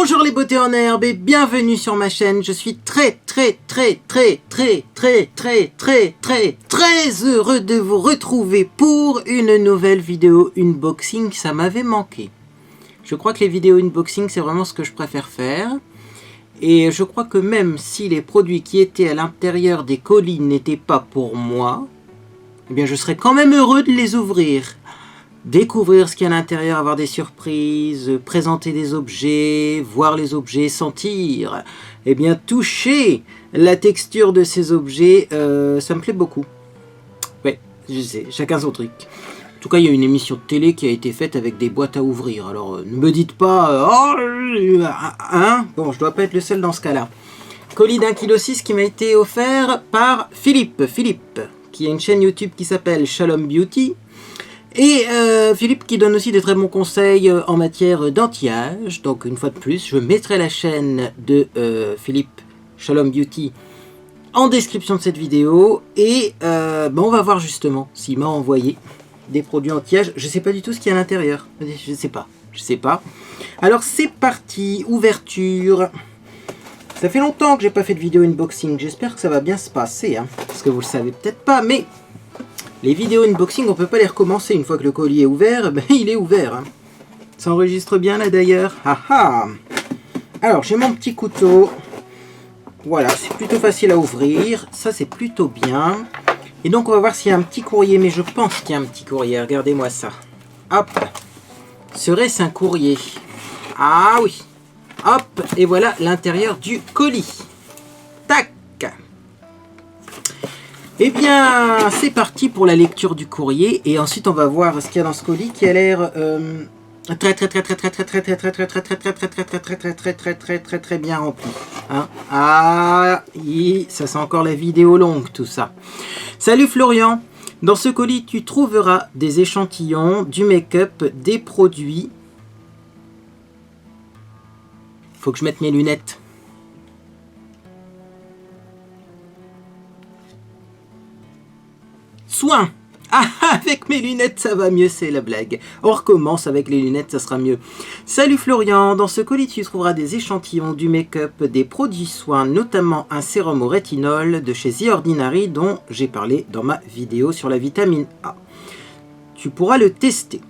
Bonjour les beautés en herbe et bienvenue sur ma chaîne. Je suis très heureux de vous retrouver pour une nouvelle vidéo unboxing. Ça m'avait manqué. Je crois que les vidéos unboxing c'est vraiment ce que je préfère faire. Et je crois que même si les produits qui étaient à l'intérieur des colis n'étaient pas pour moi, eh bien je serais quand même heureux de les ouvrir. Découvrir ce qu'il y a à l'intérieur, avoir des surprises, présenter des objets, voir les objets, sentir, eh bien toucher la texture de ces objets, ça me plaît beaucoup. Ouais, je sais, chacun son truc. En tout cas, il y a une émission de télé qui a été faite avec des boîtes à ouvrir. Alors, ne me dites pas, hein, bon, je dois pas être le seul dans ce cas-là. Colis d'1,6 kg qui m'a été offert par Philippe, qui a une chaîne YouTube qui s'appelle Shalom Beauty. Et Philippe qui donne aussi de très bons conseils en matière d'anti-âge. Donc une fois de plus, je mettrai la chaîne de Philippe Shalom Beauty en description de cette vidéo. Et on va voir justement s'il m'a envoyé des produits anti-âge. Je ne sais pas du tout ce qu'il y a à l'intérieur. Je ne sais pas. Alors c'est parti, ouverture. Ça fait longtemps que j'ai pas fait de vidéo unboxing. J'espère que ça va bien se passer. Hein, parce que vous le savez peut-être pas, mais... les vidéos unboxing, on peut pas les recommencer une fois que le colis est ouvert, ben il est ouvert. Hein. Ça enregistre bien là d'ailleurs. Alors j'ai mon petit couteau. Voilà, c'est plutôt facile à ouvrir. Ça c'est plutôt bien. Et donc on va voir s'il y a un petit courrier, mais je pense qu'il y a un petit courrier. Regardez-moi ça. Hop. Serait-ce un courrier? Ah oui. Hop. Et voilà l'intérieur du colis. Tac. Eh bien, c'est parti pour la lecture du courrier et ensuite on va voir ce qu'il y a dans ce colis qui a l'air très bien rempli. Hein? Ah, ça sent encore la vidéo longue tout ça. Salut Florian, dans ce colis tu trouveras des échantillons, du make-up, des produits. Faut que je mette mes lunettes. Soin. Ah, avec mes lunettes ça va mieux, c'est la blague. On recommence avec les lunettes, ça sera mieux. Salut Florian, dans ce colis tu trouveras des échantillons, du make-up, des produits soins, notamment un sérum au rétinol de chez The Ordinary dont j'ai parlé dans ma vidéo sur la vitamine A. Tu pourras le tester.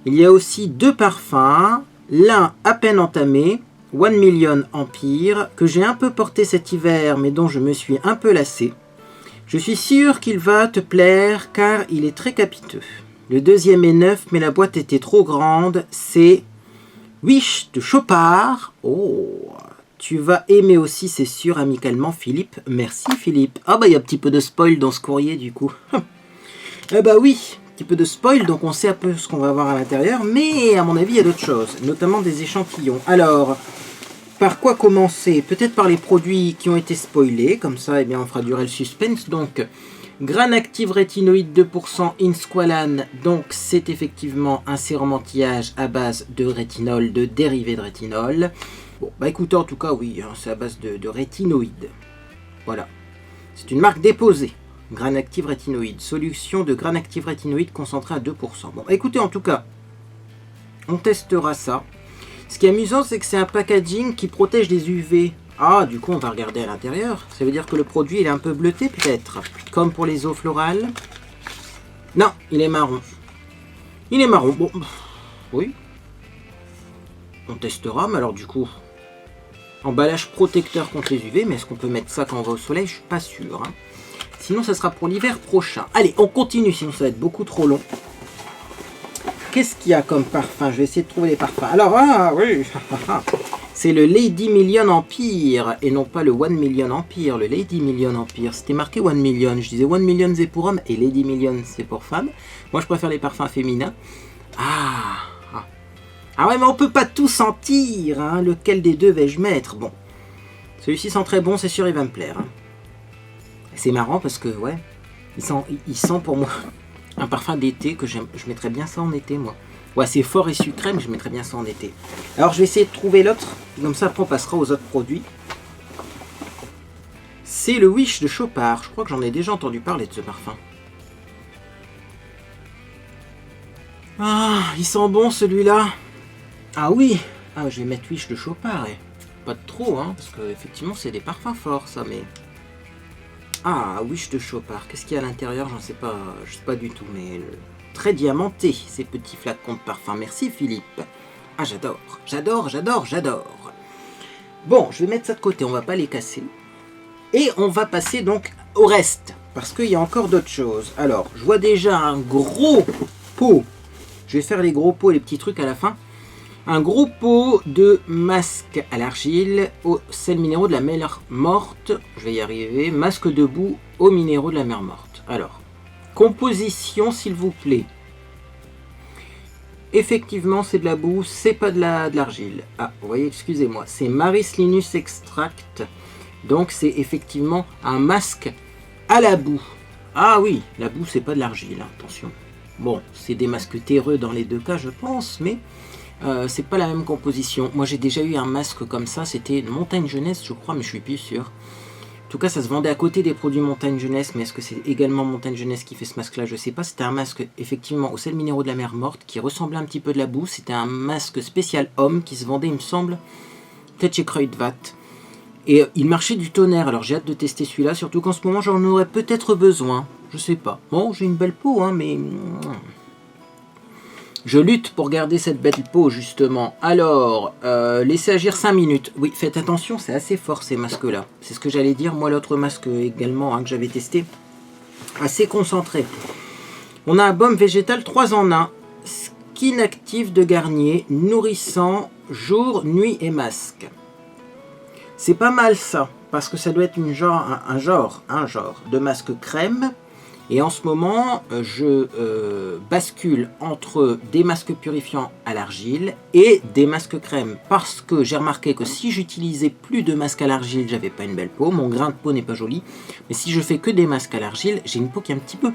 Il y a aussi 2 parfums, l'un à peine entamé, 1 Million Empire, que j'ai un peu porté cet hiver mais dont je me suis un peu lassé. Je suis sûr qu'il va te plaire car il est très capiteux. Le deuxième est neuf mais la boîte était trop grande. C'est Wish de Chopard. Oh, tu vas aimer aussi, c'est sûr, amicalement Philippe. Merci Philippe. Ah bah il y a un petit peu de spoil dans ce courrier du coup. Ah bah oui, un petit peu de spoil, donc on sait un peu ce qu'on va avoir à l'intérieur. Mais à mon avis il y a d'autres choses, notamment des échantillons. Alors... par quoi commencer? Peut-être par les produits qui ont été spoilés, comme ça eh bien, on fera durer le suspense. Donc, Gran Active Rétinoïde 2% in Squalane, donc c'est effectivement un sérum anti-âge à base de rétinol, de dérivé de rétinol. Bon, bah écoutez, en tout cas, oui, hein, c'est à base de rétinoïde. Voilà. C'est une marque déposée. Gran Active Rétinoïde, solution de Gran Active Rétinoïde concentrée à 2%. Bon, écoutez, en tout cas, on testera ça. Ce qui est amusant, c'est que c'est un packaging qui protège des UV. Ah, du coup, on va regarder à l'intérieur. Ça veut dire que le produit, il est un peu bleuté, peut-être. Comme pour les eaux florales. Non, il est marron. Il est marron. Bon, oui. On testera, mais alors du coup... emballage protecteur contre les UV, mais est-ce qu'on peut mettre ça quand on va au soleil? Je suis pas sûr. Hein. Sinon, ça sera pour l'hiver prochain. Allez, on continue, sinon ça va être beaucoup trop long. Qu'est-ce qu'il y a comme parfum? Je vais essayer de trouver les parfums. Alors, ah oui, c'est le Lady Million Empire et non pas le 1 Million Empire. Le Lady Million Empire, c'était marqué 1 Million. Je disais 1 Million c'est pour hommes et Lady Million c'est pour femmes. Moi, je préfère les parfums féminins. Ah ouais, mais on peut pas tout sentir. Hein. Lequel des deux vais-je mettre? Bon, celui-ci sent très bon, c'est sûr, il va me plaire. Hein. C'est marrant parce que, ouais, il sent pour moi... un parfum d'été que je mettrais bien ça en été, moi. Ouais, c'est fort et sucré, mais je mettrais bien ça en été. Alors, je vais essayer de trouver l'autre. Comme ça, après, on passera aux autres produits. C'est le Wish de Chopard. Je crois que j'en ai déjà entendu parler de ce parfum. Ah, il sent bon, celui-là. Ah oui, Ah, je vais mettre Wish de Chopard, et pas de trop, hein, parce que effectivement c'est des parfums forts, ça, mais... Ah, Wish de Chopard, qu'est-ce qu'il y a à l'intérieur? J'en sais pas, je sais pas du tout, mais... Très diamanté, ces petits flacons de parfum. Merci, Philippe. Ah, j'adore, j'adore, j'adore, j'adore. Bon, je vais mettre ça de côté, on va pas les casser. Et on va passer donc au reste, parce qu'il y a encore d'autres choses. Alors, je vois déjà un gros pot. Je vais faire les gros pots et les petits trucs à la fin. Un gros pot de masque à l'argile aux sels minéraux de la mer morte. Je vais y arriver. Masque de boue aux minéraux de la mer morte. Alors, composition s'il vous plaît. Effectivement, c'est de la boue, c'est pas de l'argile. Ah, vous voyez, excusez-moi. C'est Maris Linus Extract. Donc, c'est effectivement un masque à la boue. Ah oui, la boue, c'est pas de l'argile, hein, attention. Bon, c'est des masques terreux dans les deux cas, je pense, mais... c'est pas la même composition. Moi j'ai déjà eu un masque comme ça, c'était Montagne Jeunesse je crois, mais je suis plus sûr. En tout cas ça se vendait à côté des produits Montagne Jeunesse, mais est-ce que c'est également Montagne Jeunesse qui fait ce masque là? Je sais pas. C'était un masque effectivement aux sels minéraux de la mer morte qui ressemblait un petit peu de la boue. C'était un masque spécial homme qui se vendait il me semble peut-être chez Kruidvat. Et il marchait du tonnerre, alors j'ai hâte de tester celui-là, surtout qu'en ce moment j'en aurais peut-être besoin. Je sais pas. Bon, j'ai une belle peau hein, mais... Je lutte pour garder cette belle peau, justement. Alors, laissez agir 5 minutes. Oui, faites attention, c'est assez fort, ces masques-là. C'est ce que j'allais dire. Moi, l'autre masque également, hein, que j'avais testé, assez concentré. On a un baume végétal 3 en 1. Skin actif de Garnier, nourrissant, jour, nuit et masque. C'est pas mal, ça, parce que ça doit être un genre de masque crème. Et en ce moment, je bascule entre des masques purifiants à l'argile et des masques crème. Parce que j'ai remarqué que si j'utilisais plus de masques à l'argile, j'avais pas une belle peau. Mon grain de peau n'est pas joli. Mais si je fais que des masques à l'argile, j'ai une peau qui est un petit peu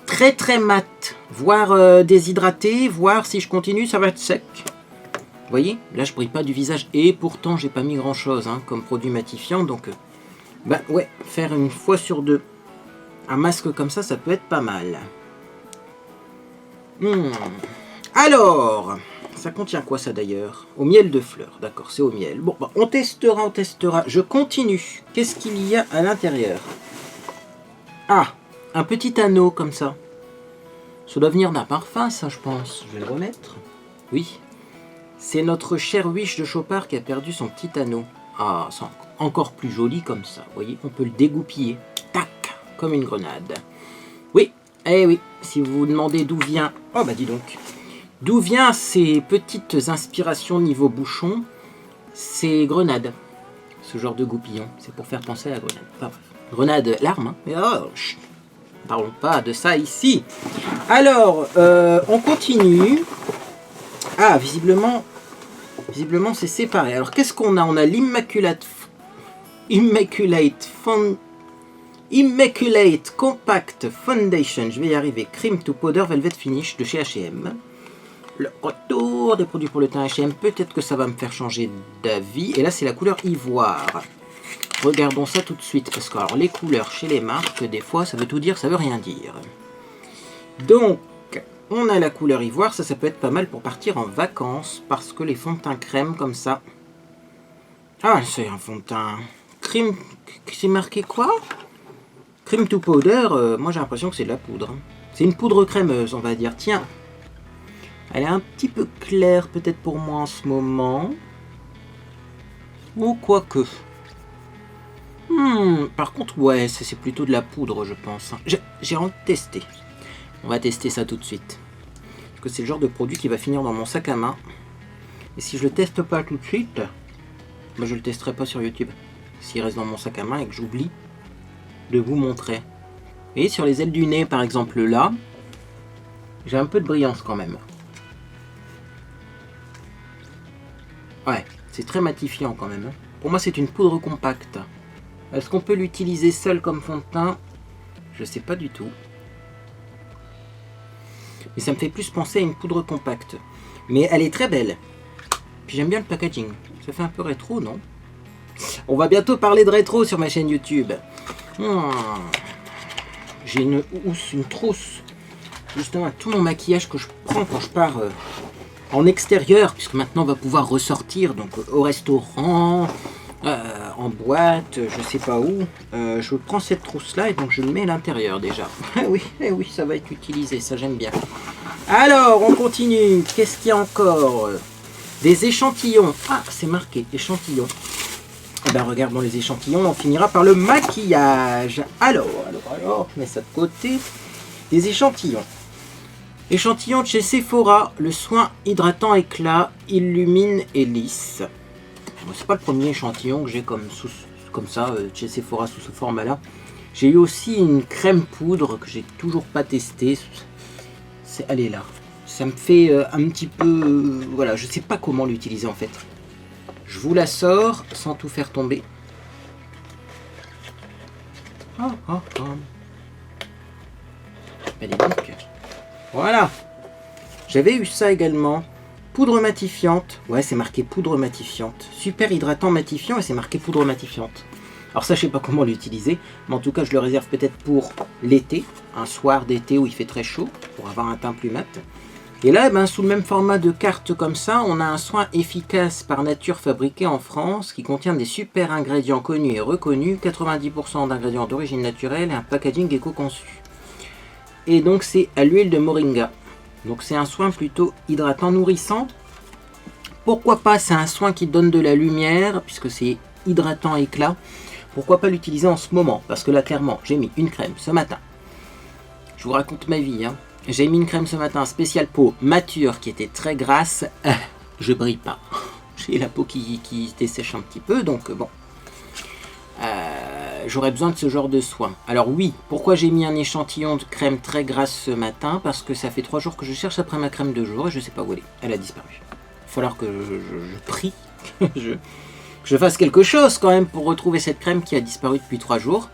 très très mate. Voire déshydratée, voire si je continue, ça va être sec. Vous voyez, là je brille pas du visage. Et pourtant, j'ai pas mis grand chose hein, comme produit matifiant. Donc, bah ouais, faire une fois sur deux. Un masque comme ça, ça peut être pas mal. Alors, ça contient quoi ça d'ailleurs? Au miel de fleurs, d'accord, c'est au miel. Bon, bah, on testera. Je continue. Qu'est-ce qu'il y a à l'intérieur? Ah, un petit anneau comme ça. Ça doit venir d'un parfum, ça, je pense. Je vais le remettre. Oui. C'est notre cher Wish de Chopard qui a perdu son petit anneau. Ah, c'est encore plus joli comme ça. Vous voyez, on peut le dégoupiller. Tac! Comme une grenade. Oui, eh oui, si vous vous demandez d'où vient... Oh bah dis donc. D'où vient ces petites inspirations niveau bouchon? C'est grenade. Ce genre de goupillon. C'est pour faire penser à la grenade. Enfin, grenade, l'arme. Hein. Mais oh, chut, parlons pas de ça ici. Alors, on continue. Ah, visiblement c'est séparé. Alors, qu'est-ce qu'on a? On a l'Immaculate Compact Foundation, je vais y arriver, Cream to Powder Velvet Finish de chez H&M. Le retour des produits pour le teint H&M, peut-être que ça va me faire changer d'avis. Et là, c'est la couleur ivoire. Regardons ça tout de suite, parce que alors, les couleurs chez les marques, des fois, ça veut tout dire, ça veut rien dire. Donc, on a la couleur ivoire, ça peut être pas mal pour partir en vacances, parce que les fonds de teint crème comme ça... Ah, c'est un fond de teint... Cream... C'est marqué quoi? Cream to powder, moi j'ai l'impression que c'est de la poudre. C'est une poudre crémeuse, on va dire. Tiens, elle est un petit peu claire peut-être pour moi en ce moment. Ou quoique. Par contre, ouais, c'est plutôt de la poudre, je pense. J'ai envie de tester. On va tester ça tout de suite. Parce que c'est le genre de produit qui va finir dans mon sac à main. Et si je le teste pas tout de suite, bah, je le testerai pas sur YouTube. S'il reste dans mon sac à main et que j'oublie de vous montrer. Et sur les ailes du nez par exemple là, j'ai un peu de brillance quand même. Ouais, c'est très matifiant quand même. Pour moi c'est une poudre compacte. Est-ce qu'on peut l'utiliser seul comme fond de teint? Je sais pas du tout. Mais ça me fait plus penser à une poudre compacte. Mais elle est très belle. Puis j'aime bien le packaging. Ça fait un peu rétro, non? On va bientôt parler de rétro sur ma chaîne YouTube. J'ai une housse, une trousse. Justement, tout mon maquillage que je prends quand je pars en extérieur, puisque maintenant on va pouvoir ressortir donc au restaurant, en boîte, je sais pas où. Je prends cette trousse là et donc je le mets à l'intérieur déjà. Eh oui, ça va être utilisé, ça j'aime bien. Alors, on continue. Qu'est-ce qu'il y a encore? Des échantillons. Ah, c'est marqué, échantillons. Eh ben, regardons les échantillons, on finira par le maquillage. Alors, je mets ça de côté. Des échantillons. Échantillon de chez Sephora, le soin hydratant éclat, illumine et lisse. Bon, c'est pas le premier échantillon que j'ai comme ça, de chez Sephora sous ce format-là. J'ai eu aussi une crème poudre que j'ai toujours pas testée. Elle est là. Ça me fait un petit peu... voilà, je sais pas comment l'utiliser en fait. Je vous la sors sans tout faire tomber. Allez donc. Voilà. J'avais eu ça également. Poudre matifiante. Ouais, c'est marqué poudre matifiante. Super hydratant matifiant et c'est marqué poudre matifiante. Alors ça, je sais pas comment l'utiliser. Mais en tout cas, je le réserve peut-être pour l'été. Un soir d'été où il fait très chaud. Pour avoir un teint plus mat. Et là, ben, sous le même format de carte comme ça, on a un soin efficace par nature fabriqué en France qui contient des super ingrédients connus et reconnus, 90% d'ingrédients d'origine naturelle et un packaging éco-conçu. Et donc c'est à l'huile de moringa. Donc c'est un soin plutôt hydratant, nourrissant. Pourquoi pas, c'est un soin qui donne de la lumière, puisque c'est hydratant éclat. Pourquoi pas l'utiliser en ce moment? Parce que là, clairement, j'ai mis une crème ce matin. Je vous raconte ma vie, hein. J'ai mis une crème ce matin spéciale peau mature qui était très grasse. Je brille pas. J'ai la peau qui dessèche un petit peu, donc bon. J'aurais besoin de ce genre de soin. Alors oui, pourquoi j'ai mis un échantillon de crème très grasse ce matin? Parce que ça fait 3 jours que je cherche après ma crème de jour et je sais pas où elle est. Elle a disparu. Il va falloir que je prie, que je fasse quelque chose quand même pour retrouver cette crème qui a disparu depuis 3 jours.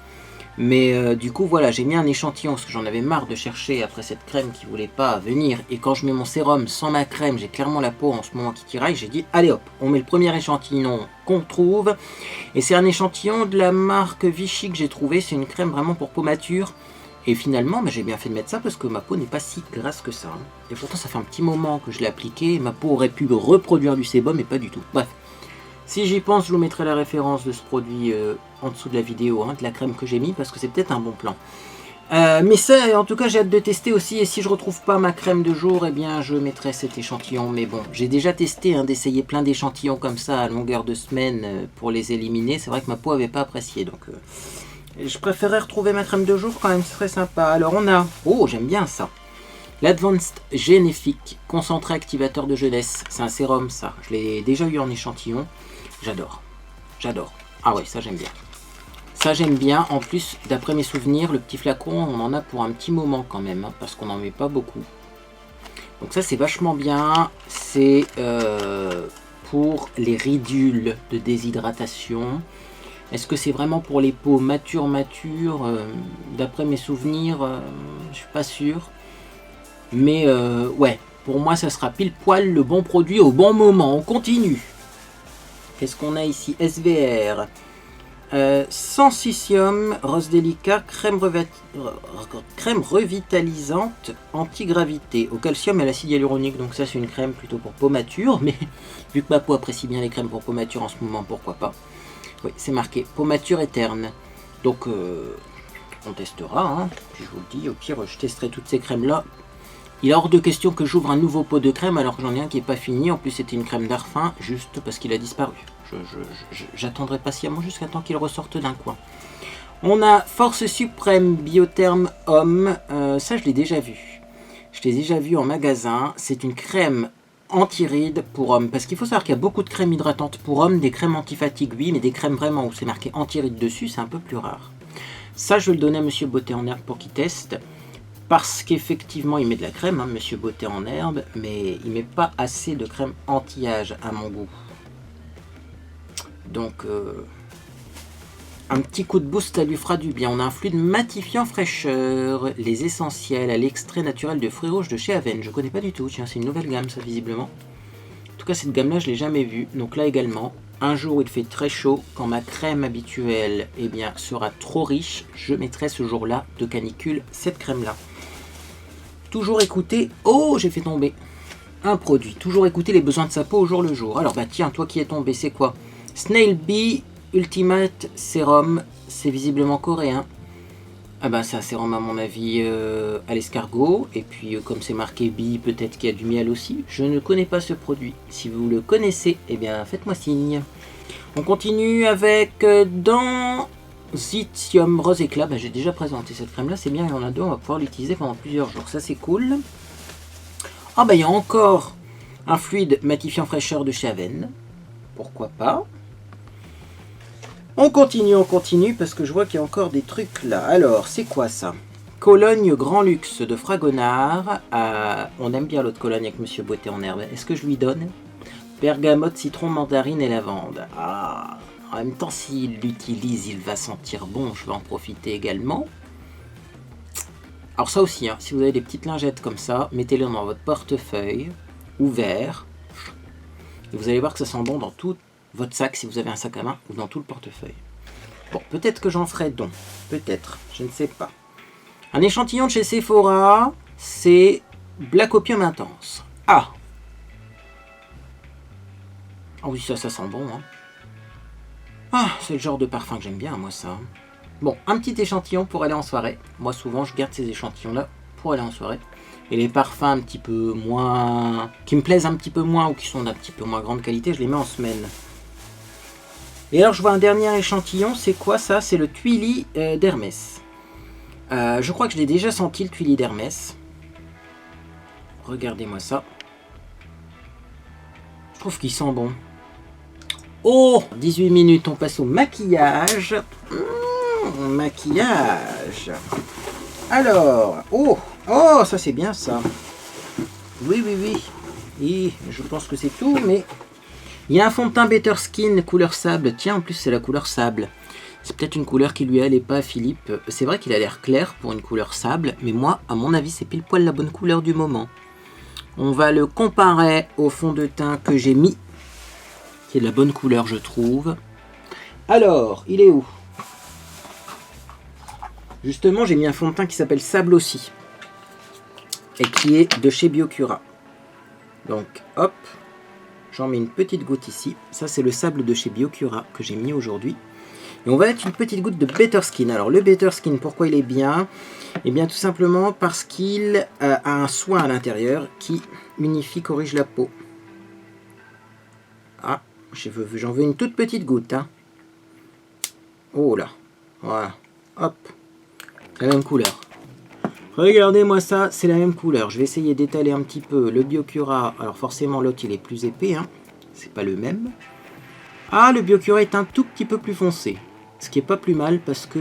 Mais du coup voilà, j'ai mis un échantillon parce que j'en avais marre de chercher après cette crème qui voulait pas venir. Et quand je mets mon sérum sans ma crème, j'ai clairement la peau en ce moment qui tiraille. J'ai dit allez hop, on met le premier échantillon qu'on trouve. Et c'est un échantillon de la marque Vichy que j'ai trouvé. C'est une crème vraiment pour peau mature. Et finalement, j'ai bien fait de mettre ça parce que ma peau n'est pas si grasse que ça. Et pourtant ça fait un petit moment que je l'ai appliqué. Ma peau aurait pu reproduire du sébum mais pas du tout. Bref. Si j'y pense, je vous mettrai la référence de ce produit en dessous de la vidéo, hein, de la crème que j'ai mis, parce que c'est peut-être un bon plan. Mais ça, en tout cas, j'ai hâte de tester aussi, et si je retrouve pas ma crème de jour, eh bien, je mettrai cet échantillon. Mais bon, j'ai déjà testé hein, d'essayer plein d'échantillons comme ça à longueur de semaine pour les éliminer. C'est vrai que ma peau avait pas apprécié, donc je préférerais retrouver ma crème de jour quand même, ce serait sympa. Alors on a, oh, j'aime bien ça. L'Advanced Généfique, concentré activateur de jeunesse. C'est un sérum, ça. Je l'ai déjà eu en échantillon. J'adore. J'adore. Ah ouais, ça j'aime bien. Ça j'aime bien. En plus, d'après mes souvenirs, le petit flacon, on en a pour un petit moment quand même. Hein, parce qu'on n'en met pas beaucoup. Donc ça c'est vachement bien. C'est pour les ridules de déshydratation. Est-ce que c'est vraiment pour les peaux matures? D'après mes souvenirs, je suis pas sûr. Mais ouais, pour moi ça sera pile poil le bon produit au bon moment. On continue. Qu'est-ce qu'on a ici? SVR. Sensicium, rose délicat, crème revitalisante anti-gravité au calcium et à l'acide hyaluronique. Donc ça c'est une crème plutôt pour peau mature. Mais vu que ma peau apprécie bien les crèmes pour peau mature en ce moment, pourquoi pas. Oui, c'est marqué peau mature et terne. Donc on testera. Hein. Puis je vous le dis, au pire je testerai toutes ces crèmes là. Il est hors de question que j'ouvre un nouveau pot de crème alors que j'en ai un qui n'est pas fini. En plus, c'était une crème d'Arfin, juste parce qu'il a disparu. J'attendrai patiemment jusqu'à temps qu'il ressorte d'un coin. On a Force Suprême Biotherme Homme. Ça, je l'ai déjà vu. Je l'ai déjà vu en magasin. C'est une crème anti-rides pour hommes. Parce qu'il faut savoir qu'il y a beaucoup de crèmes hydratantes pour hommes. Des crèmes anti-fatigue, oui, mais des crèmes vraiment où c'est marqué anti-rides dessus, c'est un peu plus rare. Ça, je vais le donner à Monsieur Beauté en Herbe pour qu'il teste. Parce qu'effectivement, il met de la crème, hein, Monsieur Beauté en Herbe, mais il met pas assez de crème anti-âge à mon goût. Donc, un petit coup de boost, ça lui fera du bien. On a un fluide matifiant fraîcheur, les essentiels à l'extrait naturel de fruits rouges de chez Aven. Je connais pas du tout, tiens, c'est une nouvelle gamme, ça, visiblement. En tout cas, cette gamme-là, je l'ai jamais vue. Donc là également, un jour où il fait très chaud, quand ma crème habituelle eh bien, sera trop riche, je mettrai ce jour-là de canicule cette crème-là. Toujours écouter. Oh, j'ai fait tomber. un produit. Toujours écouter les besoins de sa peau au jour le jour. Alors bah tiens, toi qui es tombé, c'est quoi? Snail Bee Ultimate Serum. C'est visiblement coréen. Ah bah c'est un sérum à mon avis à l'escargot. Et puis comme c'est marqué bee, peut-être qu'il y a du miel aussi. Je ne connais pas ce produit. Si vous le connaissez, eh bien faites-moi signe. On continue avec Denzitium Rose Éclat. Bah, j'ai déjà présenté cette crème là, c'est bien, il y en a deux, on va pouvoir l'utiliser pendant plusieurs jours. Ça c'est cool. Ah bah il y a encore un fluide matifiant fraîcheur de chez Aven. Pourquoi pas? On continue, parce que je vois qu'il y a encore des trucs là. Alors, c'est quoi ça? Cologne Grand Luxe de Fragonard. On aime bien l'autre Cologne avec Monsieur Beauté en herbe. Est-ce que je lui donne? Bergamote, citron, mandarine et lavande. Ah, en même temps, s'il l'utilise, il va sentir bon. Je vais en profiter également. Alors ça aussi, hein, si vous avez des petites lingettes comme ça, mettez-les dans votre portefeuille, ouvert. Et vous allez voir que ça sent bon dans tout votre sac, si vous avez un sac à main, ou dans tout le portefeuille. Bon, peut-être que j'en ferai don. Peut-être, je ne sais pas. Un échantillon de chez Sephora, c'est Black Opium Intense. Ah! Ah oui, ça sent bon. Hein. Ah, c'est le genre de parfum que j'aime bien, moi, ça. Bon, un petit échantillon pour aller en soirée. Moi, souvent, je garde ces échantillons-là pour aller en soirée. Et les parfums un petit peu moins... qui me plaisent un petit peu moins ou qui sont d'un petit peu moins grande qualité, je les mets en semaine. Et alors, je vois un dernier échantillon. C'est quoi, ça? C'est le Twilly d'Hermès. Je crois que je l'ai déjà senti, le Twilly d'Hermès. Regardez-moi ça. Je trouve qu'il sent bon. Oh, 18 minutes, on passe au maquillage. Maquillage. Alors, oh, ça c'est bien ça. Oui. Et je pense que c'est tout, mais il y a un fond de teint Better Skin couleur sable. Tiens, en plus c'est la couleur sable. C'est peut-être une couleur qui lui allait pas à Philippe. C'est vrai qu'il a l'air clair pour une couleur sable, mais moi, à mon avis, c'est pile poil la bonne couleur du moment. On va le comparer au fond de teint que j'ai mis, qui est de la bonne couleur, je trouve. Alors, il est où? Justement, j'ai mis un fond de teint qui s'appelle Sable aussi. Et qui est de chez Biocura. Donc, hop. J'en mets une petite goutte ici. Ça, c'est le sable de chez Biocura que j'ai mis aujourd'hui. Et on va mettre une petite goutte de Better Skin. Alors, le Better Skin, pourquoi il est bien? Eh bien, tout simplement parce qu'il a un soin à l'intérieur qui unifie, corrige la peau. Ah, j'en veux une toute petite goutte. Hein. Oh là. Voilà. Hop. La même couleur. Regardez-moi ça, c'est la même couleur. Je vais essayer d'étaler un petit peu le Biocura. Alors forcément l'autre il est plus épais, hein. C'est pas le même. Ah, le Biocura est un tout petit peu plus foncé. Ce qui est pas plus mal parce que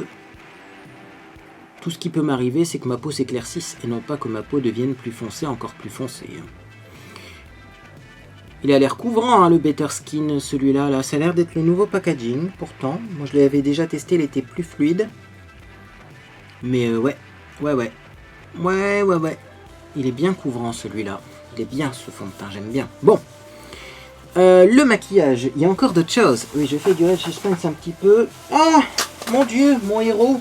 tout ce qui peut m'arriver c'est que ma peau s'éclaircisse et non pas que ma peau devienne plus foncée, encore plus foncée. Il a l'air couvrant hein, le Better Skin celui-là. Là. Ça a l'air d'être le nouveau packaging pourtant. Moi je l'avais déjà testé, il était plus fluide. Mais ouais. Il est bien couvrant celui-là. Il est bien ce fond de teint, j'aime bien. Bon. Le maquillage. Il y a encore d'autres choses. Oui, je fais du Red Suspense un petit peu. Ah, mon Dieu, mon héros.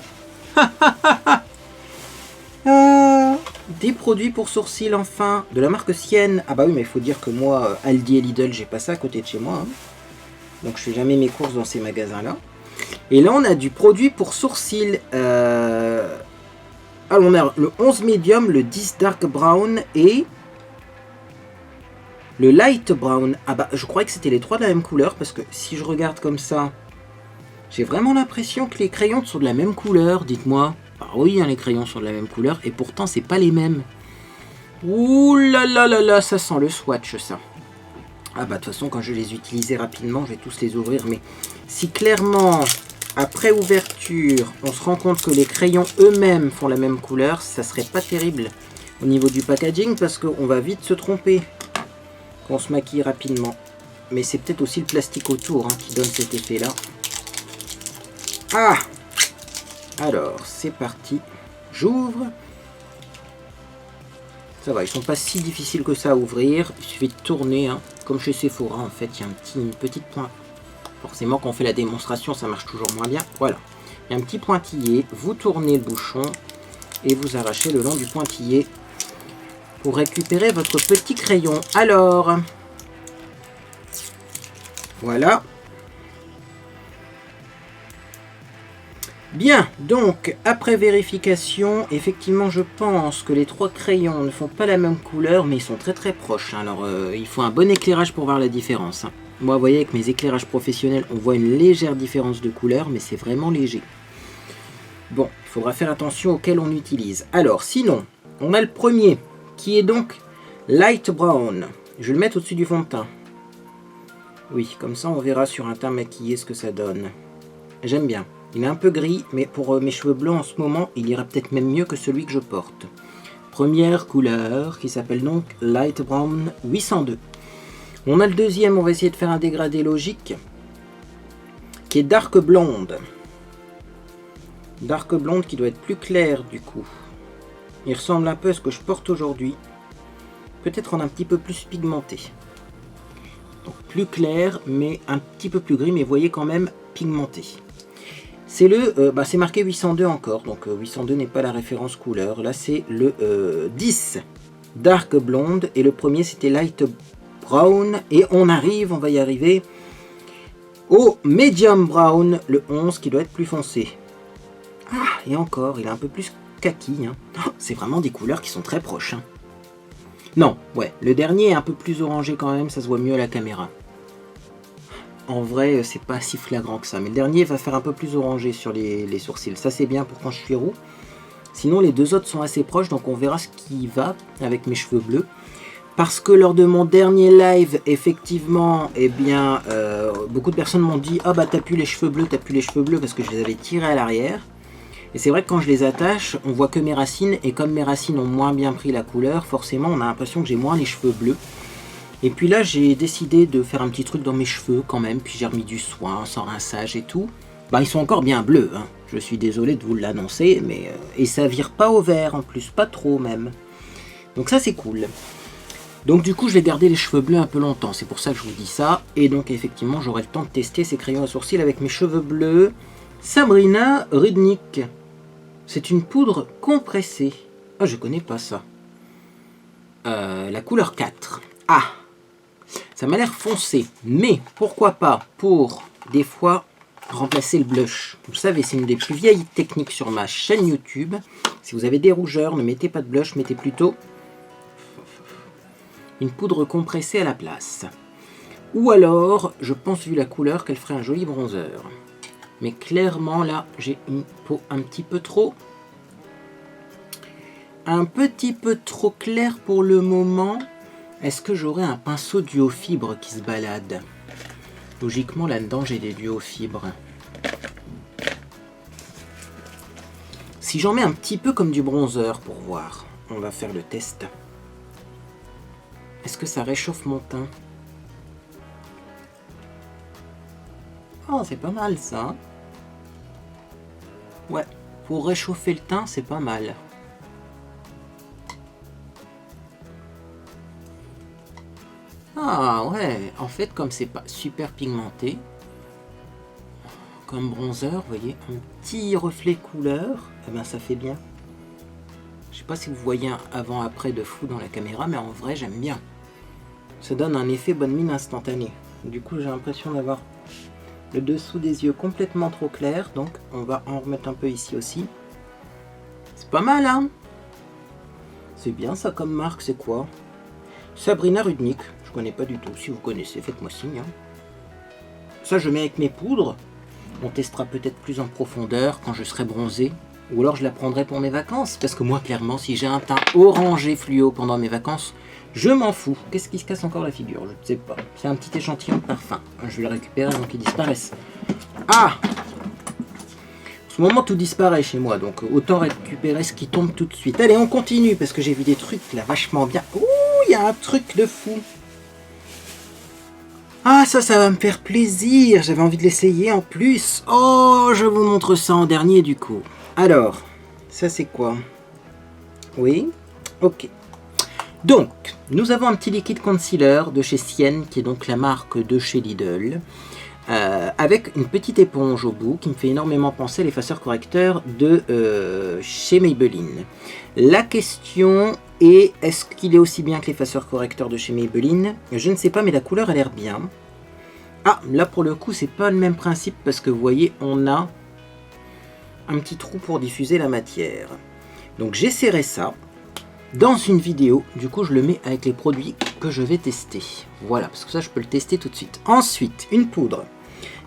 Des produits pour sourcils enfin. De la marque Sienne. Ah bah oui, mais il faut dire que moi, Aldi et Lidl, j'ai pas ça à côté de chez moi. Hein. Donc je fais jamais mes courses dans ces magasins-là. Et là, on a du produit pour sourcils. Alors, on a le 11 Medium, le 10 Dark Brown et le Light Brown. Ah bah, je croyais que c'était les trois de la même couleur parce que si je regarde comme ça, j'ai vraiment l'impression que les crayons sont de la même couleur. Dites-moi. Ah oui, hein, les crayons sont de la même couleur et pourtant, c'est pas les mêmes. Ouh là là là là, ça sent le swatch, ça. Ah bah, de toute façon, quand je vais les utiliser rapidement, je vais tous les ouvrir. Mais si clairement... après ouverture, on se rend compte que les crayons eux-mêmes font la même couleur, ça serait pas terrible au niveau du packaging parce qu'on va vite se tromper quand on se maquille rapidement. Mais c'est peut-être aussi le plastique autour hein, qui donne cet effet-là. Ah! Alors, c'est parti. J'ouvre. Ça va, ils sont pas si difficiles que ça à ouvrir. Il suffit de tourner, hein. Comme chez Sephora en fait, il y a une petite pointe. Forcément, quand on fait la démonstration, ça marche toujours moins bien. Voilà. Il y a un petit pointillé. Vous tournez le bouchon et vous arrachez le long du pointillé. pour récupérer votre petit crayon. Alors, voilà. Bien, donc, après vérification, effectivement, je pense que les 3 crayons ne font pas la même couleur, mais ils sont très très proches. Alors, il faut un bon éclairage pour voir la différence. Moi, vous voyez, avec mes éclairages professionnels, on voit une légère différence de couleur, mais c'est vraiment léger. Bon, il faudra faire attention auquel on utilise. Alors, sinon, on a le premier, qui est donc light brown. Je vais le mettre au-dessus du fond de teint. Oui, comme ça, on verra sur un teint maquillé ce que ça donne. J'aime bien. Il est un peu gris, mais pour mes cheveux bleus en ce moment, il ira peut-être même mieux que celui que je porte. Première couleur, qui s'appelle donc Light Brown 802. On a le deuxième, on va essayer de faire un dégradé logique, qui est Dark Blonde. Dark Blonde qui doit être plus clair du coup. Il ressemble un peu à ce que je porte aujourd'hui. Peut-être en un petit peu plus pigmenté. Donc plus clair, mais un petit peu plus gris, mais vous voyez quand même pigmenté. C'est c'est marqué 802 encore, donc 802 n'est pas la référence couleur. Là c'est le 10 Dark Blonde et le premier c'était Light Brown. Et on va y arriver, au Medium Brown, le 11 qui doit être plus foncé. Ah, et encore, il est un peu plus kaki. Hein. Oh, c'est vraiment des couleurs qui sont très proches. Hein. Non, ouais, le dernier est un peu plus orangé quand même, ça se voit mieux à la caméra. En vrai, c'est pas si flagrant que ça. Mais le dernier va faire un peu plus orangé sur les sourcils. Ça, c'est bien pour quand je suis roux. Sinon, les deux autres sont assez proches. Donc, on verra ce qui va avec mes cheveux bleus. Parce que lors de mon dernier live, effectivement, eh bien, beaucoup de personnes m'ont dit « Ah bah, t'as plus les cheveux bleus, parce que je les avais tirés à l'arrière. Et c'est vrai que quand je les attache, on voit que mes racines. Et comme mes racines ont moins bien pris la couleur, forcément, on a l'impression que j'ai moins les cheveux bleus. Et puis là, j'ai décidé de faire un petit truc dans mes cheveux quand même. Puis j'ai remis du soin, sans rinçage et tout. Bah, ils sont encore bien bleus. Hein. Je suis désolé de vous l'annoncer. Mais et ça vire pas au vert en plus. Pas trop même. Donc ça, c'est cool. Donc du coup, je vais garder les cheveux bleus un peu longtemps. C'est pour ça que je vous dis ça. Et donc effectivement, j'aurai le temps de tester ces crayons à sourcils avec mes cheveux bleus. Sabrina Rudnick. C'est une poudre compressée. Ah, je connais pas ça. La couleur 4. Ah, ça m'a l'air foncé, mais pourquoi pas pour, des fois, remplacer le blush. Vous savez, c'est une des plus vieilles techniques sur ma chaîne YouTube. Si vous avez des rougeurs, ne mettez pas de blush, mettez plutôt une poudre compressée à la place. Ou alors, je pense, vu la couleur, qu'elle ferait un joli bronzer. Mais clairement, là, j'ai une peau un petit peu trop... Un petit peu trop claire pour le moment. Est-ce que j'aurai un pinceau duo fibre qui se balade? Logiquement, là-dedans, j'ai des duos fibres. Si j'en mets un petit peu comme du bronzer pour voir, on va faire le test. Est-ce que ça réchauffe mon teint? Oh, c'est pas mal ça. Hein. Ouais, pour réchauffer le teint, c'est pas mal. Ah ouais, en fait, comme c'est pas super pigmenté, comme bronzer, vous voyez, un petit reflet couleur, eh ben ça fait bien. Je sais pas si vous voyez un avant-après de fou dans la caméra, mais en vrai, j'aime bien. Ça donne un effet bonne mine instantané. Du coup, j'ai l'impression d'avoir le dessous des yeux complètement trop clair, donc on va en remettre un peu ici aussi. C'est pas mal, hein? C'est bien ça comme marque, c'est quoi? Sabrina Rudnick. Je connais pas du tout. Si vous connaissez, faites-moi signe. Hein. Ça, je mets avec mes poudres. On testera peut-être plus en profondeur quand je serai bronzé. Ou alors je la prendrai pour mes vacances. Parce que moi, clairement, si j'ai un teint orangé fluo pendant mes vacances, je m'en fous. Qu'est-ce qui se casse encore la figure? Je ne sais pas. C'est un petit échantillon de parfum. Je vais le récupérer avant qu'il disparaisse. Ah! En ce moment, tout disparaît chez moi. Donc, autant récupérer ce qui tombe tout de suite. Allez, on continue. Parce que j'ai vu des trucs là vachement bien. Ouh, il y a un truc de fou. Ah, ça va me faire plaisir. J'avais envie de l'essayer en plus. Oh, je vous montre ça en dernier du coup. Alors, ça c'est quoi? Oui, ok. Donc, nous avons un petit liquide concealer de chez Sienne, qui est donc la marque de chez Lidl. avec une petite éponge au bout qui me fait énormément penser à l'effaceur correcteur de chez Maybelline. La question est, est-ce qu'il est aussi bien que l'effaceur correcteur de chez Maybelline? Je ne sais pas, mais la couleur a l'air bien. Ah, là pour le coup, c'est pas le même principe parce que vous voyez, on a un petit trou pour diffuser la matière. Donc j'essaierai ça dans une vidéo. Du coup, je le mets avec les produits que je vais tester. Voilà, parce que ça, je peux le tester tout de suite. Ensuite, une poudre.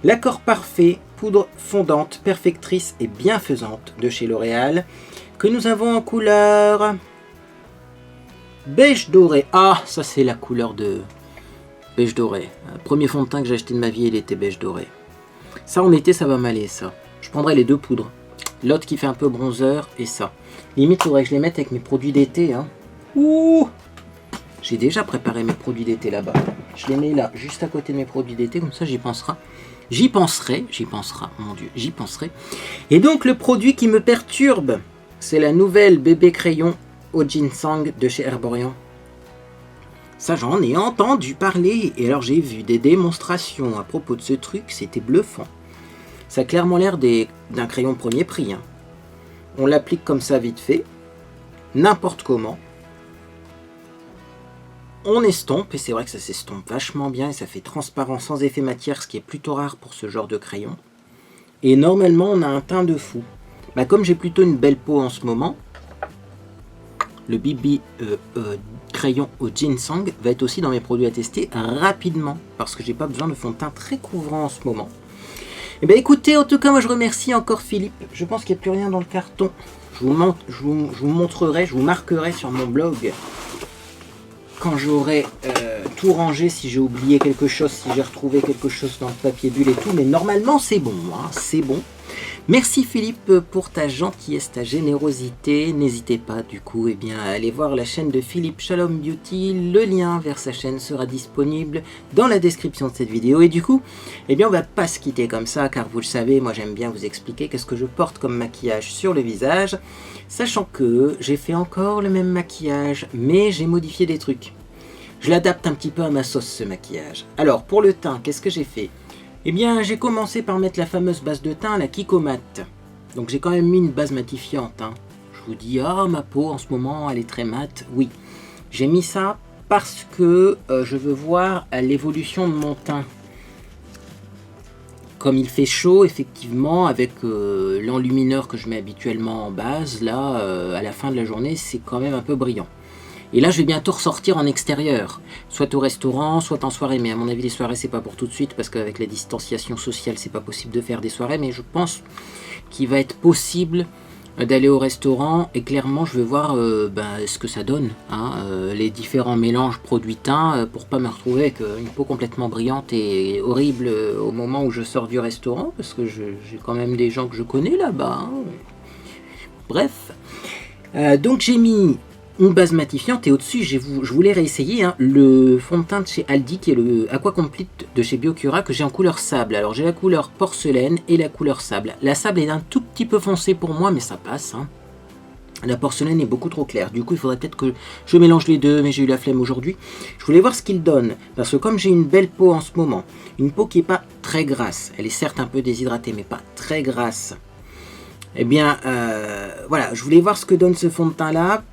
L'accord parfait, poudre fondante, perfectrice et bienfaisante de chez L'Oréal, que nous avons en couleur beige doré. Ah, ça c'est la couleur de beige doré. Le premier fond de teint que j'ai acheté de ma vie, il était beige doré. Ça en été, ça va m'aller ça. Je prendrai les deux poudres. L'autre qui fait un peu bronzer et ça. Limite, il faudrait que je les mette avec mes produits d'été. Hein. Ouh, j'ai déjà préparé mes produits d'été là-bas. Je les mets là, juste à côté de mes produits d'été, comme ça j'y penserai. J'y penserai, mon Dieu, j'y penserai. Et donc le produit qui me perturbe, c'est la nouvelle bébé crayon au ginseng de chez Herborian. Ça, j'en ai entendu parler. Et alors j'ai vu des démonstrations à propos de ce truc, c'était bluffant. Ça a clairement l'air d'un crayon premier prix. Hein. On l'applique comme ça vite fait, n'importe comment. On estompe, et c'est vrai que ça s'estompe vachement bien, et ça fait transparent sans effet matière, ce qui est plutôt rare pour ce genre de crayon. Et normalement, on a un teint de fou. Bah, comme j'ai plutôt une belle peau en ce moment, le BB crayon au ginseng va être aussi dans mes produits à tester rapidement, parce que j'ai pas besoin de fond de teint très couvrant en ce moment. Et bien écoutez, en tout cas, moi je remercie encore Philippe. Je pense qu'il n'y a plus rien dans le carton. Je vous montrerai, je vous marquerai sur mon blog quand j'aurai tout rangé, si j'ai oublié quelque chose, si j'ai retrouvé quelque chose dans le papier bulle et tout. Mais normalement, c'est bon, hein, c'est bon. Merci Philippe pour ta gentillesse, ta générosité. N'hésitez pas du coup à aller voir la chaîne de Philippe Shalom Beauty. Le lien vers sa chaîne sera disponible dans la description de cette vidéo. Et du coup, on va pas se quitter comme ça, car vous le savez, moi j'aime bien vous expliquer qu'est-ce que je porte comme maquillage sur le visage, sachant que j'ai fait encore le même maquillage, mais j'ai modifié des trucs. Je l'adapte un petit peu à ma sauce ce maquillage. Alors pour le teint, qu'est-ce que j'ai fait ? J'ai commencé par mettre la fameuse base de teint, la Kiko Mat. Donc j'ai quand même mis une base matifiante. Hein. Je vous dis, ma peau en ce moment, elle est très mate. Oui, j'ai mis ça parce que je veux voir l'évolution de mon teint. Comme il fait chaud, effectivement, avec l'enlumineur que je mets habituellement en base, là, à la fin de la journée, c'est quand même un peu brillant. Et là, je vais bientôt ressortir en extérieur, soit au restaurant, soit en soirée. Mais à mon avis, les soirées, c'est pas pour tout de suite, parce qu'avec la distanciation sociale, c'est pas possible de faire des soirées. Mais je pense qu'il va être possible d'aller au restaurant. Et clairement, je vais voir ce que ça donne, hein, les différents mélanges produits-teint, pour pas me retrouver avec une peau complètement brillante et horrible au moment où je sors du restaurant, parce que j'ai quand même des gens que je connais là-bas. Hein. Bref, donc j'ai mis une base matifiante et au-dessus je voulais réessayer le fond de teint de chez Aldi qui est le Aqua Complete de chez Biocura que j'ai en couleur sable. Alors j'ai la couleur porcelaine et la couleur sable. La sable est un tout petit peu foncé pour moi mais ça passe. Hein. La porcelaine est beaucoup trop claire. Du coup il faudrait peut-être que je mélange les deux mais j'ai eu la flemme aujourd'hui. Je voulais voir ce qu'il donne parce que comme j'ai une belle peau en ce moment, une peau qui n'est pas très grasse, elle est certes un peu déshydratée mais pas très grasse. Voilà, je voulais voir ce que donne ce fond de teint là.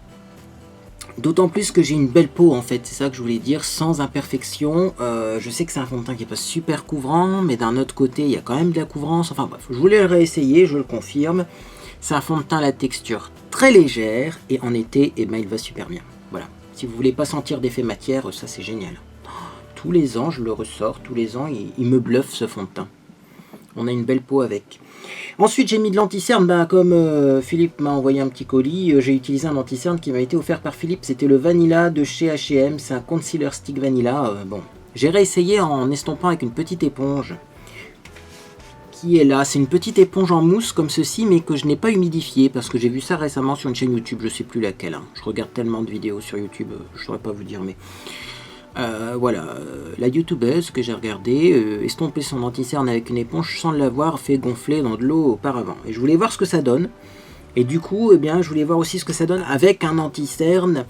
D'autant plus que j'ai une belle peau en fait, c'est ça que je voulais dire, sans imperfection. Je sais que c'est un fond de teint qui n'est pas super couvrant, mais d'un autre côté, il y a quand même de la couvrance. Enfin bref, je voulais le réessayer, je le confirme. C'est un fond de teint à la texture très légère, et en été, il va super bien. Voilà, si vous voulez pas sentir d'effet matière, ça c'est génial. Tous les ans, je le ressors, tous les ans, il me bluffe ce fond de teint. On a une belle peau avec. Ensuite, j'ai mis de l'anti-cerne. Comme Philippe m'a envoyé un petit colis, j'ai utilisé un anti-cerne qui m'a été offert par Philippe. C'était le Vanilla de chez H&M. C'est un concealer stick Vanilla. J'ai réessayé en estompant avec une petite éponge qui est là. C'est une petite éponge en mousse comme ceci, mais que je n'ai pas humidifiée parce que j'ai vu ça récemment sur une chaîne YouTube. Je sais plus laquelle. Hein. Je regarde tellement de vidéos sur YouTube, je ne saurais pas vous dire, mais... la youtubeuse que j'ai regardée estomper son anti-cerne avec une éponge sans l'avoir fait gonfler dans de l'eau auparavant. Et je voulais voir ce que ça donne. Et du coup, je voulais voir aussi ce que ça donne avec un anti-cerne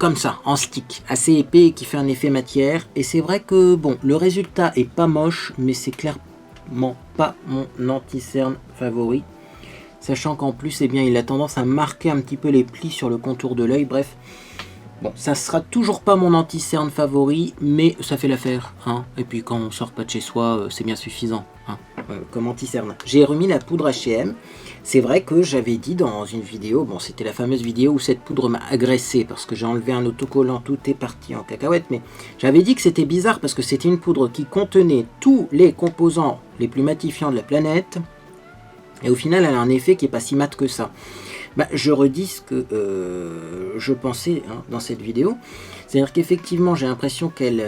comme ça, en stick, assez épais et qui fait un effet matière. Et c'est vrai que, bon, le résultat est pas moche, mais c'est clairement pas mon anti-cerne favori. Sachant qu'en plus, eh bien, il a tendance à marquer un petit peu les plis sur le contour de l'œil, bref. Bon, ça sera toujours pas mon anti-cerne favori, mais ça fait l'affaire, hein. Et puis quand on sort pas de chez soi, c'est bien suffisant, hein, comme anti-cerne. J'ai remis la poudre H&M. C'est vrai que j'avais dit dans une vidéo, bon, c'était la fameuse vidéo où cette poudre m'a agressé parce que j'ai enlevé un autocollant, tout est parti en cacahuète, mais j'avais dit que c'était bizarre parce que c'était une poudre qui contenait tous les composants les plus matifiants de la planète, et au final, elle a un effet qui est pas si mat que ça. Bah, je redis ce que je pensais, hein, dans cette vidéo. C'est-à-dire qu'effectivement, j'ai l'impression qu'elle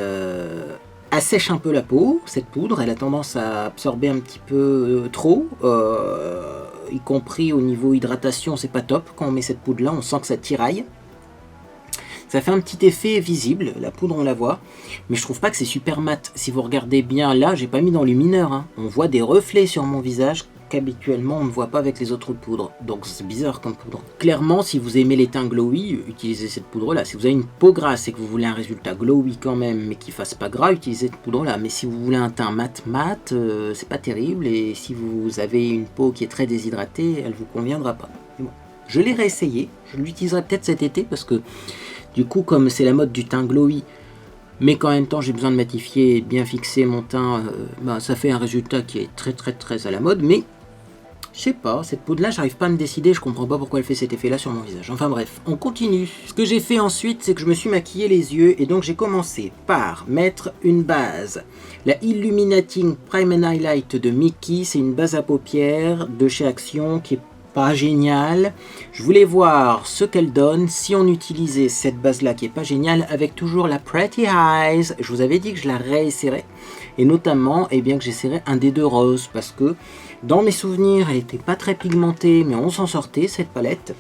assèche un peu la peau, cette poudre. Elle a tendance à absorber un petit peu trop, y compris au niveau hydratation, c'est pas top. Quand on met cette poudre-là, on sent que ça tiraille. Ça fait un petit effet visible, la poudre on la voit, mais je trouve pas que c'est super mat. Si vous regardez bien là, j'ai pas mis dans lumineur, hein. On voit des reflets sur mon visage qu'habituellement on ne voit pas avec les autres poudres, donc c'est bizarre comme poudre. Clairement, si vous aimez les teints glowy, utilisez cette poudre là. Si vous avez une peau grasse et que vous voulez un résultat glowy quand même, mais qui fasse pas gras, utilisez cette poudre là. Mais si vous voulez un teint mat, c'est pas terrible, et si vous avez une peau qui est très déshydratée, elle vous conviendra pas. Bon. Je l'ai réessayé, je l'utiliserai peut-être cet été parce que du coup, comme c'est la mode du teint glowy, mais qu'en même temps j'ai besoin de matifier et de bien fixer mon teint, ça fait un résultat qui est très à la mode. Mais je sais pas, cette poudre là j'arrive pas à me décider, je comprends pas pourquoi elle fait cet effet là sur mon visage. Enfin bref, on continue. Ce que j'ai fait ensuite, c'est que je me suis maquillé les yeux, et donc j'ai commencé par mettre une base. La Illuminating Prime and Highlight de Mickey, c'est une base à paupières de chez Action qui est pas génial. Je voulais voir ce qu'elle donne si on utilisait cette base là qui est pas géniale avec toujours la Pretty Eyes. Je vous avais dit que je la réessayerais, et notamment que j'essaierais un des deux roses, parce que dans mes souvenirs elle était pas très pigmentée, mais on s'en sortait cette palette,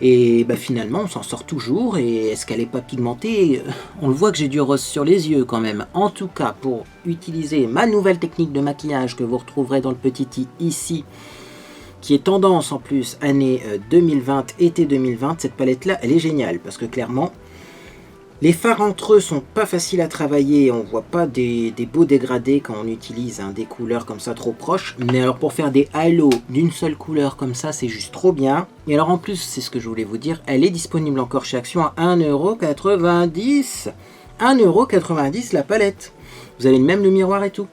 et finalement on s'en sort toujours. Et est-ce qu'elle est pas pigmentée? On le voit que j'ai du rose sur les yeux quand même. En tout cas, pour utiliser ma nouvelle technique de maquillage que vous retrouverez dans le petit i ici, qui est tendance en plus année 2020, été 2020, cette palette là elle est géniale, parce que clairement les fards entre eux sont pas faciles à travailler, on voit pas des beaux dégradés quand on utilise des couleurs comme ça trop proches, mais alors pour faire des halos d'une seule couleur comme ça, c'est juste trop bien. Et alors en plus, c'est ce que je voulais vous dire, elle est disponible encore chez Action à 1,90 €. 1,90 € la palette, vous avez même le miroir et tout.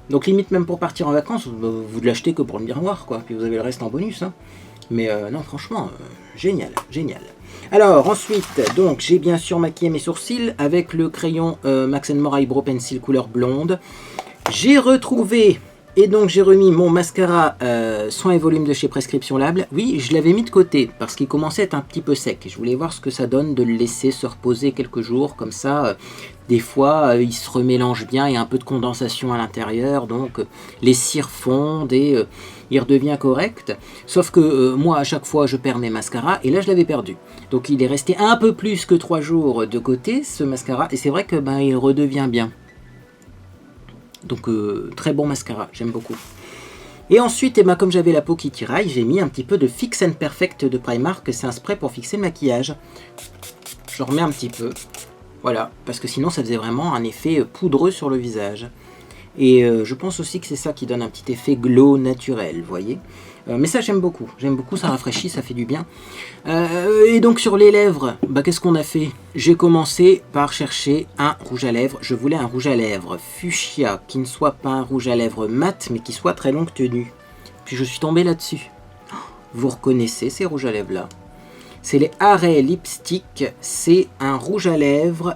Donc limite même pour partir en vacances, vous ne l'achetez que pour le miroir, quoi. Puis vous avez le reste en bonus, hein. Mais non, franchement, génial, génial. Alors ensuite, donc j'ai bien sûr maquillé mes sourcils avec le crayon Max & More Eyebrow Pencil couleur blonde. J'ai retrouvé, et donc j'ai remis mon mascara Soin et Volume de chez Prescription Lab. Oui, je l'avais mis de côté parce qu'il commençait à être un petit peu sec. Et je voulais voir ce que ça donne de le laisser se reposer quelques jours, comme ça. Des fois, il se remélange bien, il y a un peu de condensation à l'intérieur, donc les cires fondent et il redevient correct. Sauf que moi, à chaque fois, je perds mes mascaras, et là, je l'avais perdu. Donc, il est resté un peu plus que 3 jours de côté, ce mascara, et c'est vrai que il redevient bien. Donc, très bon mascara, j'aime beaucoup. Et ensuite, comme j'avais la peau qui tiraille, j'ai mis un petit peu de Fix and Perfect de Primark, c'est un spray pour fixer le maquillage. Je remets un petit peu. Voilà, parce que sinon ça faisait vraiment un effet poudreux sur le visage. Et je pense aussi que c'est ça qui donne un petit effet glow naturel, vous voyez. Mais ça j'aime beaucoup, ça rafraîchit, ça fait du bien. Et donc sur les lèvres, qu'est-ce qu'on a fait? J'ai commencé par chercher un rouge à lèvres. Je voulais un rouge à lèvres fuchsia, qui ne soit pas un rouge à lèvres mat, mais qui soit très longue tenue. Puis je suis tombé là-dessus. Vous reconnaissez ces rouges à lèvres là? C'est les Arrêt Lipstick, c'est un rouge à lèvres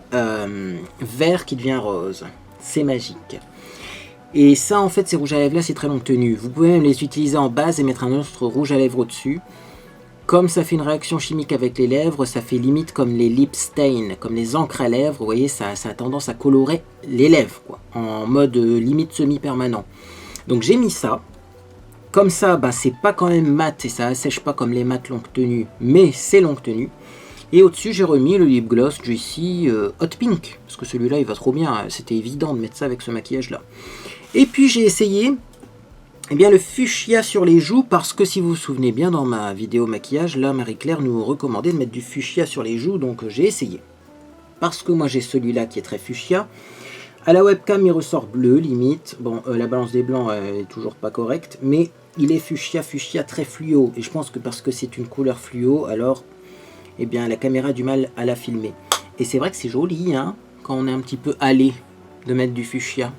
vert qui devient rose. C'est magique. Et ça, en fait, ces rouges à lèvres là, c'est très longue tenue. Vous pouvez même les utiliser en base et mettre un autre rouge à lèvres au-dessus. Comme ça fait une réaction chimique avec les lèvres, ça fait limite comme les lip stains, comme les encres à lèvres. Vous voyez, ça a tendance à colorer les lèvres, quoi, en mode limite semi-permanent. Donc j'ai mis ça. Comme ça, c'est pas quand même mat et ça assèche pas comme les mats longue tenue, mais c'est longue tenue. Et au-dessus, j'ai remis le lip gloss Juicy Hot Pink, parce que celui-là, il va trop bien. C'était évident de mettre ça avec ce maquillage-là. Et puis, j'ai essayé le fuchsia sur les joues, parce que si vous vous souvenez bien, dans ma vidéo maquillage, là, Marie-Claire nous recommandait de mettre du fuchsia sur les joues, donc j'ai essayé. parce que moi j'ai celui-là qui est très fuchsia. À la webcam, il ressort bleu, limite. Bon, la balance des blancs est toujours pas correcte, mais il est fuchsia très fluo. Et je pense que parce que c'est une couleur fluo, alors, eh bien, la caméra a du mal à la filmer. Et c'est vrai que c'est joli, hein, quand on est un petit peu allé de mettre du fuchsia.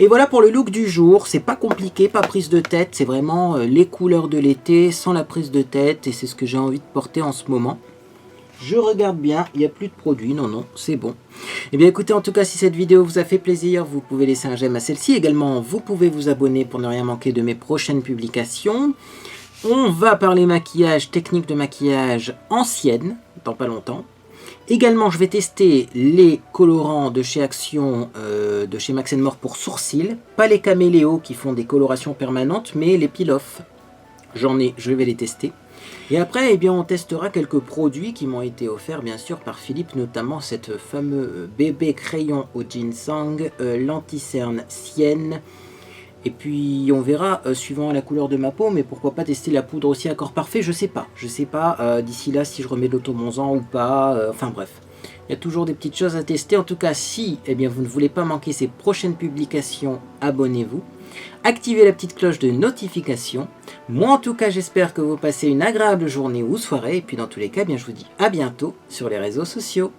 Et voilà pour le look du jour. C'est pas compliqué, pas prise de tête. C'est vraiment les couleurs de l'été, sans la prise de tête. Et c'est ce que j'ai envie de porter en ce moment. Je regarde bien, il n'y a plus de produits, non, c'est bon. Et bien écoutez, en tout cas, si cette vidéo vous a fait plaisir, vous pouvez laisser un j'aime à celle-ci. Également, vous pouvez vous abonner pour ne rien manquer de mes prochaines publications. On va parler maquillage, technique de maquillage ancienne, dans pas longtemps. Également, je vais tester les colorants de chez Action, de chez Max More pour sourcils. Pas les caméléos qui font des colorations permanentes, mais les peel-off. Je vais les tester. Et après, eh bien, on testera quelques produits qui m'ont été offerts, bien sûr, par Philippe, notamment cette fameux bébé crayon au ginseng, l'anti-cerne Sienne. Et puis, on verra, suivant la couleur de ma peau, mais pourquoi pas tester la poudre aussi à corps parfait, je sais pas. Je sais pas d'ici là si je remets de l'automonzant ou pas, enfin bref. Il y a toujours des petites choses à tester. En tout cas, si eh bien, vous ne voulez pas manquer ces prochaines publications, abonnez-vous. Activez la petite cloche de notification. Moi en tout cas j'espère que vous passez une agréable journée ou soirée. Et puis dans tous les cas, bien, je vous dis à bientôt sur les réseaux sociaux.